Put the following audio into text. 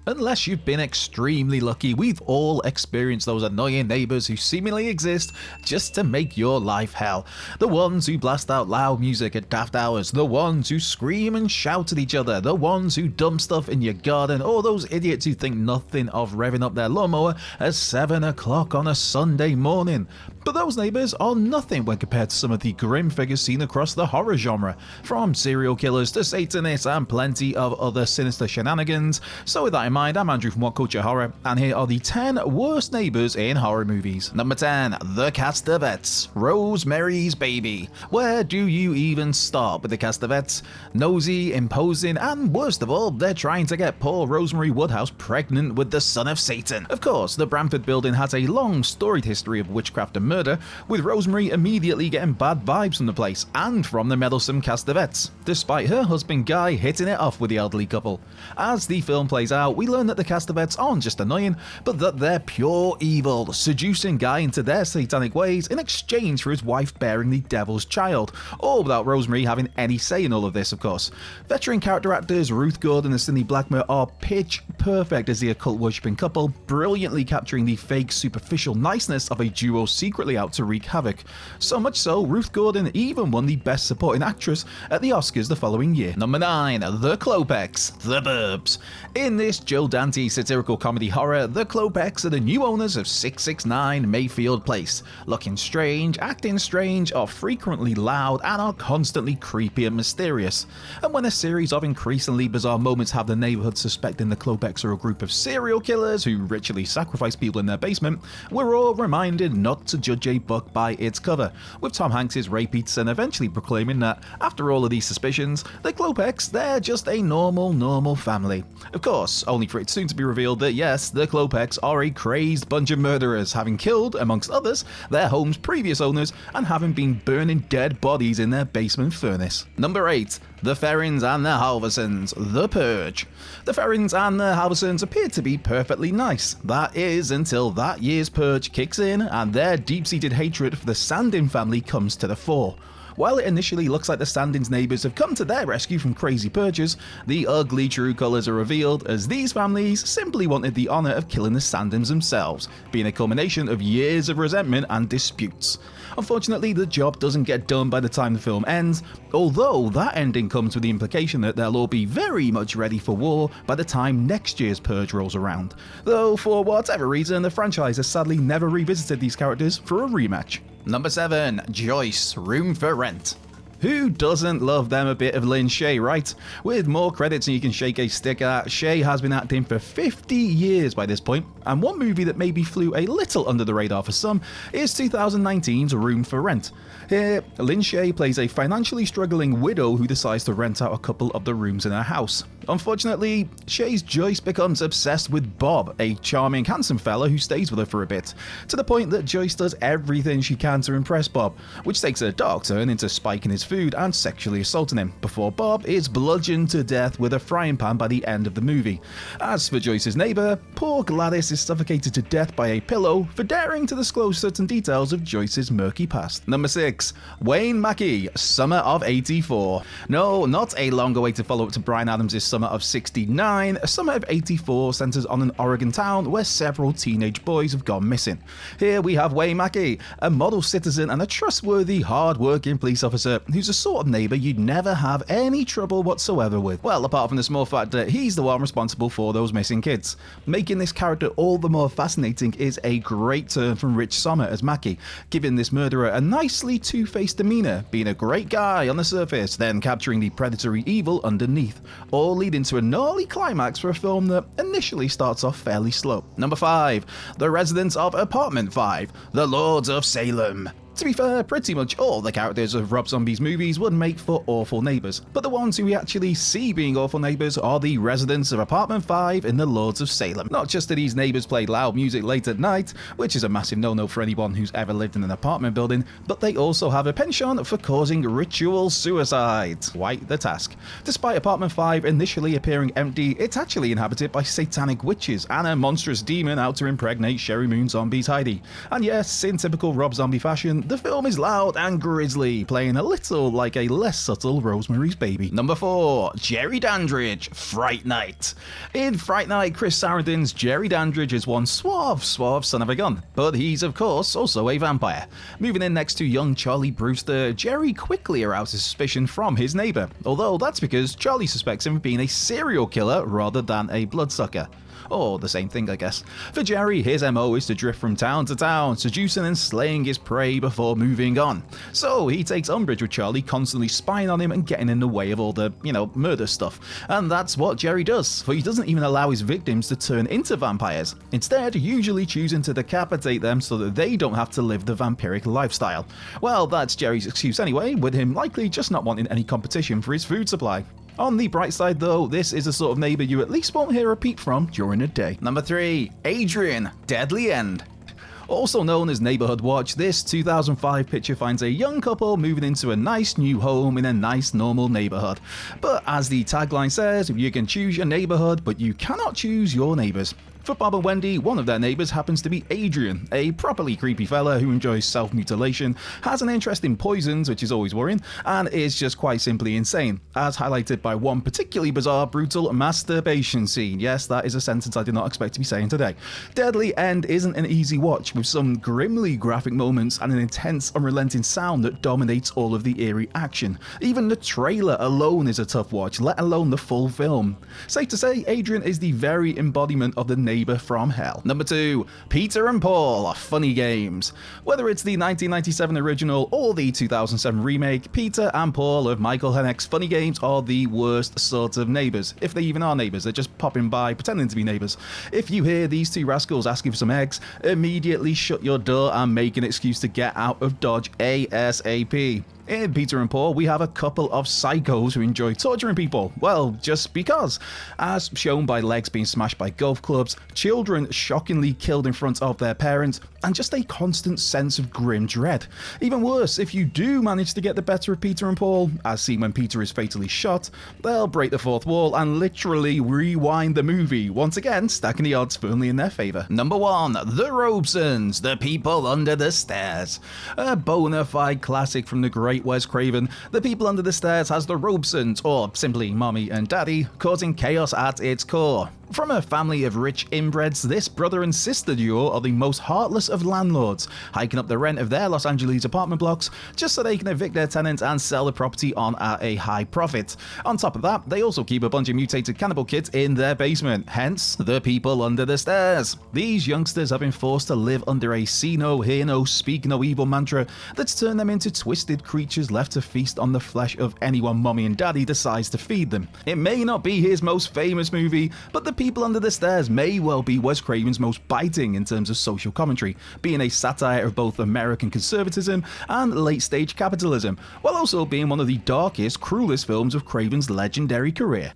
Unless you've been extremely lucky, we've all experienced those annoying neighbours who seemingly exist just to make your life hell. The ones who blast out loud music at daft hours, the ones who scream and shout at each other, the ones who dump stuff in your garden, or those idiots who think nothing of revving up their lawnmower at 7 o'clock on a Sunday morning. But those neighbours are nothing when compared to some of the grim figures seen across the horror genre, from serial killers to Satanists and plenty of other sinister shenanigans. So with that in mind, I'm Andrew from What Culture Horror, and here are the 10 worst neighbours in horror movies. Number 10, The Castavets, Rosemary's Baby. Where do you even start with the Castavets? Nosy, imposing, and worst of all, they're trying to get poor Rosemary Woodhouse pregnant with the son of Satan. Of course, the Bramford building has a long storied history of witchcraft and murder, with Rosemary immediately getting bad vibes from the place and from the meddlesome Castavets, despite her husband Guy hitting it off with the elderly couple. As the film plays out, we learn that the Castavets aren't just annoying, but that they're pure evil, seducing Guy into their satanic ways in exchange for his wife bearing the devil's child, all without Rosemary having any say in all of this, of course. Veteran character actors Ruth Gordon and Sidney Blackmer are pitch perfect as the occult worshipping couple, brilliantly capturing the fake superficial niceness of a duo secretly out to wreak havoc. So much so, Ruth Gordon even won the Best Supporting Actress at the Oscars the following year. Number 9, The Klopeks, The Burbs. In this Joe Dante satirical comedy horror, the Klopeks are the new owners of 669 Mayfield Place. Looking strange, acting strange, are frequently loud, and are constantly creepy and mysterious. And when a series of increasingly bizarre moments have the neighbourhood suspecting the Klopeks are a group of serial killers who ritually sacrifice people in their basement, we're all reminded not to judge a book by its cover, with Tom Hanks' Ray Peterson eventually proclaiming that, after all of these suspicions, the Klopeks, they're just a normal family. Of course, only for it soon to be revealed that yes, the Klopeks are a crazed bunch of murderers, having killed, amongst others, their home's previous owners, and having been burning dead bodies in their basement furnace. Number 8, The Ferrins and the Halversons, The Purge. The Ferrins and the Halversons appear to be perfectly nice. That is, until that year's purge kicks in and their deep-seated hatred for the Sandin family comes to the fore. While it initially looks like the Sandins' neighbours have come to their rescue from crazy purges, the ugly true colours are revealed as these families simply wanted the honour of killing the Sandins themselves, being a culmination of years of resentment and disputes. Unfortunately, the job doesn't get done by the time the film ends, although that ending comes with the implication that they'll all be very much ready for war by the time next year's purge rolls around. Though, for whatever reason, the franchise has sadly never revisited these characters for a rematch. Number 7, Joyce, Room for Rent. Who doesn't love them a bit of Lynn Shay, right? With more credits than you can shake a stick at, Shay has been acting for 50 years by this point, and one movie that maybe flew a little under the radar for some is 2019's Room for Rent. Here, Lynn Shay plays a financially struggling widow who decides to rent out a couple of the rooms in her house. Unfortunately, Shay's Joyce becomes obsessed with Bob, a charming, handsome fella who stays with her for a bit, to the point that Joyce does everything she can to impress Bob, which takes a dark turn into spiking his food and sexually assaulting him, before Bob is bludgeoned to death with a frying pan by the end of the movie. As for Joyce's neighbour, poor Gladys is suffocated to death by a pillow for daring to disclose certain details of Joyce's murky past. Number 6, Wayne Mackey, Summer of 84. No, not a long-awaited follow-up to Bryan Adams' Summer of 69. Summer of 84 centres on an Oregon town where several teenage boys have gone missing. Here we have Wayne Mackey, a model citizen and a trustworthy, hard-working police officer who's a sort of neighbour you'd never have any trouble whatsoever with. Well, apart from the small fact that he's the one responsible for those missing kids. Making this character all the more fascinating is a great turn from Rich Sommer as Mackey, giving this murderer a nicely two-faced demeanour, being a great guy on the surface, then capturing the predatory evil underneath, all leading to a gnarly climax for a film that initially starts off fairly slow. Number 5, The Residents of Apartment 5, The Lords of Salem. To be fair, pretty much all the characters of Rob Zombie's movies would make for awful neighbours, but the ones who we actually see being awful neighbours are the residents of Apartment 5 in The Lords of Salem. Not just do these neighbours play loud music late at night, which is a massive no-no for anyone who's ever lived in an apartment building, but they also have a penchant for causing ritual suicide. Quite the task. Despite Apartment 5 initially appearing empty, it's actually inhabited by satanic witches and a monstrous demon out to impregnate Sherry Moon Zombie's Heidi. And yes, in typical Rob Zombie fashion, the film is loud and grisly, playing a little like a less subtle Rosemary's Baby. Number 4. Jerry Dandridge, Fright Night. In Fright Night, Chris Sarandon's Jerry Dandridge is one suave son of a gun, but he's of course also a vampire. Moving in next to young Charlie Brewster, Jerry quickly arouses suspicion from his neighbour, although that's because Charlie suspects him of being a serial killer rather than a bloodsucker. Or the same thing, I guess. For Jerry, his MO is to drift from town to town, seducing and slaying his prey before moving on. So he takes umbrage with Charlie constantly spying on him and getting in the way of all the, murder stuff. And that's what Jerry does, for he doesn't even allow his victims to turn into vampires, instead usually choosing to decapitate them so that they don't have to live the vampiric lifestyle. Well, that's Jerry's excuse anyway, with him likely just not wanting any competition for his food supply. On the bright side though, this is the sort of neighbour you at least won't hear a peep from during the day. Number 3. Adrian, Deadly End. Also known as Neighborhood Watch, this 2005 picture finds a young couple moving into a nice new home in a nice normal neighborhood. But as the tagline says, you can choose your neighborhood, but you cannot choose your neighbors. For Bob and Wendy, one of their neighbours happens to be Adrian, a properly creepy fella who enjoys self-mutilation, has an interest in poisons, which is always worrying, and is just quite simply insane, as highlighted by one particularly bizarre, brutal masturbation scene. Yes, that is a sentence I did not expect to be saying today. Deadly End isn't an easy watch, with some grimly graphic moments and an intense, unrelenting sound that dominates all of the eerie action. Even the trailer alone is a tough watch, let alone the full film. Safe to say, Adrian is the very embodiment of the neighbour from hell. Number 2. Peter and Paul, Funny Games. Whether it's the 1997 original or the 2007 remake, Peter and Paul of Michael Hanek's Funny Games are the worst sort of neighbours. If they even are neighbours, they're just popping by, pretending to be neighbours. If you hear these two rascals asking for some eggs, immediately shut your door and make an excuse to get out of Dodge ASAP. In Peter and Paul, we have a couple of psychos who enjoy torturing people, well, just because. As shown by legs being smashed by golf clubs, children shockingly killed in front of their parents, and just a constant sense of grim dread. Even worse, if you do manage to get the better of Peter and Paul, as seen when Peter is fatally shot, they'll break the fourth wall and literally rewind the movie, once again stacking the odds firmly in their favour. Number 1. The Robesons, The People Under the Stairs. A bona fide classic from the great Wes Craven, The People Under the Stairs has the Robesons, or simply Mommy and Daddy, causing chaos at its core. From a family of rich inbreds, this brother and sister duo are the most heartless of landlords, hiking up the rent of their Los Angeles apartment blocks just so they can evict their tenants and sell the property on at a high profit. On top of that, they also keep a bunch of mutated cannibal kids in their basement, hence The People Under the Stairs. These youngsters have been forced to live under a see no, hear no, speak no evil mantra that's turned them into twisted creatures left to feast on the flesh of anyone Mommy and Daddy decides to feed them. It may not be his most famous movie, but The People Under the Stairs may well be Wes Craven's most biting in terms of social commentary, being a satire of both American conservatism and late-stage capitalism, while also being one of the darkest, cruelest films of Craven's legendary career.